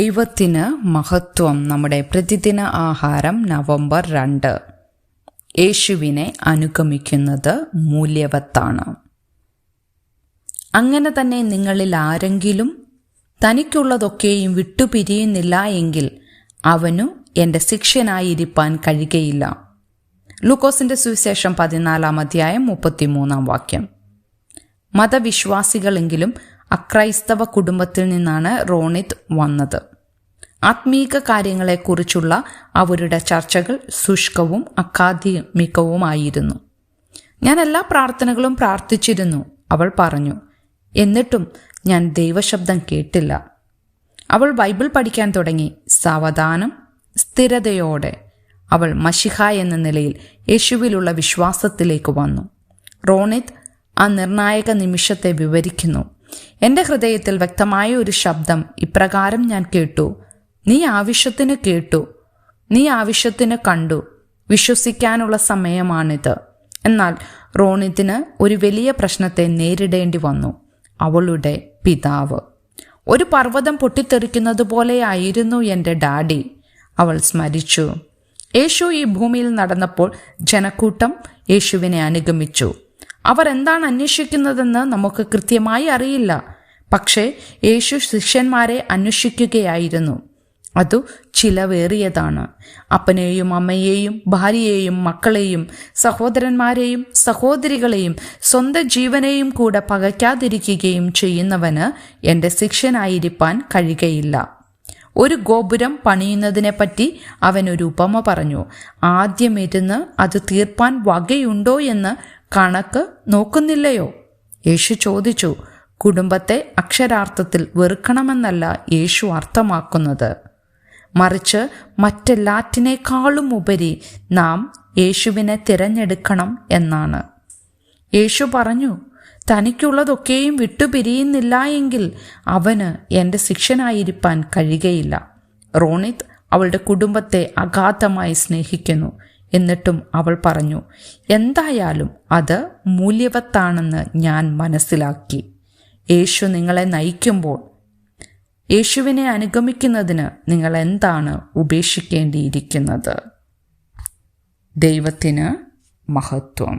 ദൈവത്തിന് മഹത്വം. നമ്മുടെ പ്രതിദിന ആഹാരം നവംബർ 2. യേശുവിനെ അനുഗമിക്കുന്നത് മൂല്യവത്താണ്. അങ്ങനെ തന്നെ നിങ്ങളിൽ ആരെങ്കിലും തനിക്കുള്ളതൊക്കെയും വിട്ടുപിരിയുന്നില്ല എങ്കിൽ അവനു എൻ്റെ ശിഷ്യനായിരിക്കാൻ കഴിയുകയില്ല. ലൂക്കോസിന്റെ സുവിശേഷം 14 അധ്യായം 33 വാക്യം. മതവിശ്വാസികളെങ്കിലും അക്രൈസ്തവ കുടുംബത്തിൽ നിന്നാണ് റോണിത് വന്നത്. ആത്മീക കാര്യങ്ങളെക്കുറിച്ചുള്ള അവരുടെ ചർച്ചകൾ ശുഷ്കവും അക്കാദമികവുമായിരുന്നു. ഞാൻ എല്ലാ പ്രാർത്ഥനകളും പ്രാർത്ഥിച്ചിരുന്നു, അവൾ പറഞ്ഞു. എന്നിട്ടും ഞാൻ ദൈവശബ്ദം കേട്ടില്ല. അവൾ ബൈബിൾ പഠിക്കാൻ തുടങ്ങി. സാവധാനം, സ്ഥിരതയോടെ അവൾ മശിഹ എന്ന നിലയിൽ യേശുവിലുള്ള വിശ്വാസത്തിലേക്ക് വന്നു. റോണിത് ആ നിർണായക നിമിഷത്തെ വിവരിക്കുന്നു. എൻ്റെ ഹൃദയത്തിൽ വ്യക്തമായ ഒരു ശബ്ദം ഇപ്രകാരം ഞാൻ കേട്ടു: നീ ആവശ്യത്തിന് കേട്ടു, നീ ആവശ്യത്തിന് കണ്ടു, വിശ്വസിക്കാനുള്ള സമയമാണിത്. എന്നാൽ റോണിത്തിന് ഒരു വലിയ പ്രശ്നത്തെ നേരിടേണ്ടി വന്നു. അവളുടെ പിതാവ്. ഒരു പർവ്വതം പൊട്ടിത്തെറിക്കുന്നത് പോലെയായിരുന്നു എൻ്റെ ഡാഡി, അവൾ സ്മരിച്ചു. യേശു ഈ ഭൂമിയിൽ നടന്നപ്പോൾ ജനക്കൂട്ടം യേശുവിനെ അനുഗമിച്ചു. അവർ എന്താണ് അന്വേഷിക്കുന്നതെന്ന് നമുക്ക് കൃത്യമായി അറിയില്ല. പക്ഷേ യേശു ശിഷ്യന്മാരെ അന്വേഷിക്കുകയായിരുന്നു. അതു ചിലവേറിയതാണ്. അപ്പനെയും അമ്മയെയും ഭാര്യയെയും മക്കളെയും സഹോദരന്മാരെയും സഹോദരികളെയും സ്വന്തം ജീവനെയും കൂടെ പകയ്ക്കാതിരിക്കുകയും ചെയ്യുന്നവന് എൻ്റെ ശിഷ്യനായിരിക്കാൻ കഴിയുകയില്ല. ഒരു ഗോപുരം പണിയുന്നതിനെപ്പറ്റി അവൻ ഒരു ഉപമ പറഞ്ഞു. ആദ്യം ഇരുന്ന് അത് തീർപ്പാൻ വകയുണ്ടോ എന്ന് കണക്ക് നോക്കുന്നില്ലയോ? യേശു ചോദിച്ചു. കുടുംബത്തെ അക്ഷരാർത്ഥത്തിൽ വെറുക്കണമെന്നല്ല യേശു അർത്ഥമാക്കുന്നത്, മറിച്ച് മറ്റെല്ലാറ്റിനേക്കാളും ഉപരി നാം യേശുവിനെ തിരഞ്ഞെടുക്കണം എന്നാണ്. യേശു പറഞ്ഞു, തനിക്കുള്ളതൊക്കെയും വിട്ടുപിരിയുന്നില്ല എങ്കിൽ അവന് എൻ്റെ ശിഷ്യനായിരിക്കാൻ കഴിയുകയില്ല. റോണിത് അവളുടെ കുടുംബത്തെ അഗാധമായി സ്നേഹിക്കുന്നു. എന്നിട്ടും അവൾ പറഞ്ഞു, എന്തായാലും അത് മൂല്യവത്താണെന്ന് ഞാൻ മനസ്സിലാക്കി. യേശു നിങ്ങളെ നയിക്കുമ്പോൾ യേശുവിനെ അനുഗമിക്കുന്നതിന് നിങ്ങൾ എന്താണ് ഉപേക്ഷിക്കേണ്ടിയിരിക്കുന്നത്? ദൈവത്തിന് മഹത്വം.